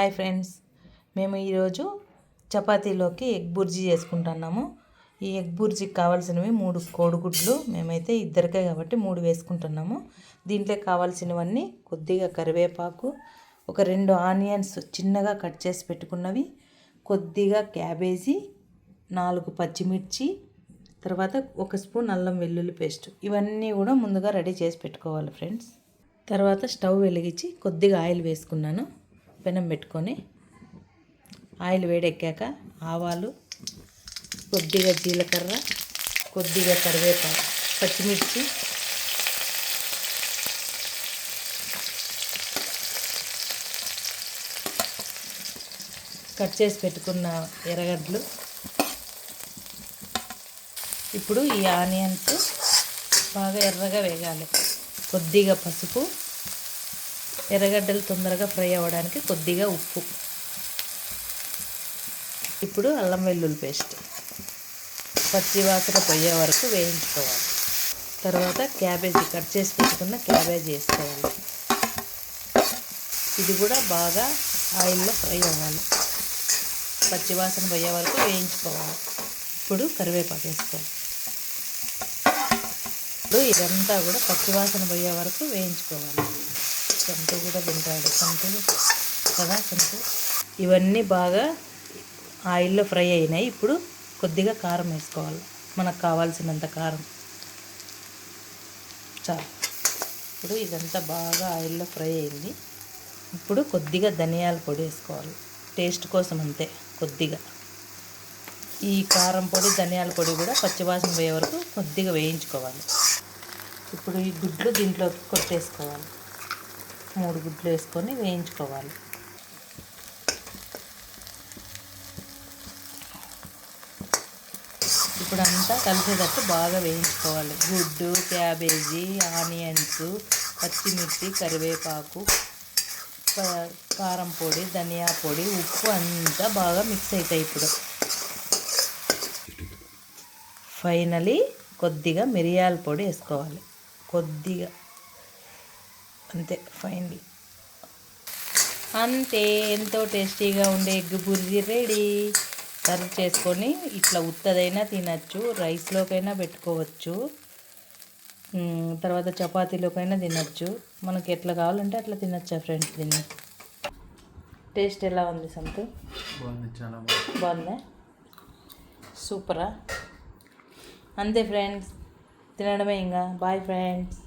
Hi friends, మేము ఈరోజు చపాతీలోకి ఎగ్ బుర్జీ చేసుకుంటున్నాము. ఈ ఎగ్ బుర్జీకి కావాల్సినవి 3 కోడిగుడ్లు. మేమైతే ఇద్దరికే కాబట్టి 3 వేసుకుంటున్నాము. దీంట్లో కావాల్సినవన్నీ కొద్దిగా కరివేపాకు, ఒక 2 ఆనియన్స్ చిన్నగా కట్ చేసి పెట్టుకున్నవి, కొద్దిగా క్యాబేజీ, 4 పచ్చిమిర్చి, తర్వాత 1 స్పూన్ అల్లం వెల్లుల్లి పేస్ట్. ఇవన్నీ కూడా ముందుగా రెడీ చేసి పెట్టుకోవాలి ఫ్రెండ్స్. తర్వాత స్టవ్ వెలిగించి కొద్దిగా ఆయిల్ వేసుకున్నాను. పెనం పెట్టుకొని ఆయిల్ వేడెక్కాక ఆవాలు, కొద్దిగా జీలకర్ర, కొద్దిగా కరివేపాకు, పచ్చిమిర్చి, కట్ చేసి పెట్టుకున్న ఎర్రగడ్డలు. ఇప్పుడు ఈ ఆనియన్స్ బాగా ఎర్రగా వేగాలి. కొద్దిగా పసుపు, ఎర్రగడ్డలు తొందరగా ఫ్రై అవ్వడానికి కొద్దిగా ఉప్పు. ఇప్పుడు అల్లం వెల్లుల్లి పేస్ట్ పచ్చి వాసన పోయే వరకు వేయించుకోవాలి. తర్వాత క్యాబేజీ, కట్ చేసి పెట్టుకున్న క్యాబేజీ వేసుకోవాలి. ఇది కూడా బాగా ఆయిల్లో ఫ్రై అవ్వాలి, పచ్చి వాసన పోయే వరకు వేయించుకోవాలి. ఇప్పుడు కరివేపాకు వేసుకోవాలి. ఇప్పుడు ఇదంతా కూడా పచ్చి వాసన పోయే వరకు వేయించుకోవాలి. సంతు కూడా తింటాడు, సంతు కదా సంతు. ఇవన్నీ బాగా ఆయిల్లో ఫ్రై అయినాయి. ఇప్పుడు కొద్దిగా కారం వేసుకోవాలి, మనకు కావాల్సినంత కారం చాలు. ఇప్పుడు ఇదంతా బాగా ఆయిల్లో ఫ్రై అయింది. ఇప్పుడు కొద్దిగా ధనియాల పొడి వేసుకోవాలి, టేస్ట్ కోసం అంతే. కొద్దిగా ఈ కారం పొడి, ధనియాల పొడి కూడా పచ్చివాసన పోయే వరకు కొద్దిగా వేయించుకోవాలి. ఇప్పుడు ఈ గుడ్లు దీంట్లోకి కొట్టేసుకోవాలి. 3 గుడ్లు వేసుకొని వేయించుకోవాలి. ఇప్పుడు అంతా కలిసేటట్టు బాగా వేయించుకోవాలి. గుడ్డు, క్యాబేజీ, ఆనియన్స్, పచ్చిమిర్చి, కరివేపాకు, కారం పొడి, ధనియా పొడి, ఉప్పు అంతా బాగా మిక్స్ అవుతాయి. ఇప్పుడు ఫైనలీ కొద్దిగా మిరియాల పొడి వేసుకోవాలి, కొద్దిగా అంతే. ఫైనలీ అంతే, ఎంతో టేస్టీగా ఉండే ఎగ్ బుర్జీ రెడీ. సర్వ్ చేసుకొని ఇట్లా ఉత్తదైనా తినచ్చు, రైస్లోకైనా పెట్టుకోవచ్చు, తర్వాత చపాతీలోకైనా తినచ్చు. మనకి ఎట్లా కావాలంటే అట్లా తినచ్చా ఫ్రెండ్స్. దీన్ని టేస్ట్ ఎలా ఉంది సంతు? బాగుందా? సూపరా? అంతే ఫ్రెండ్స్, తినడమే ఇంకా. Bye friends.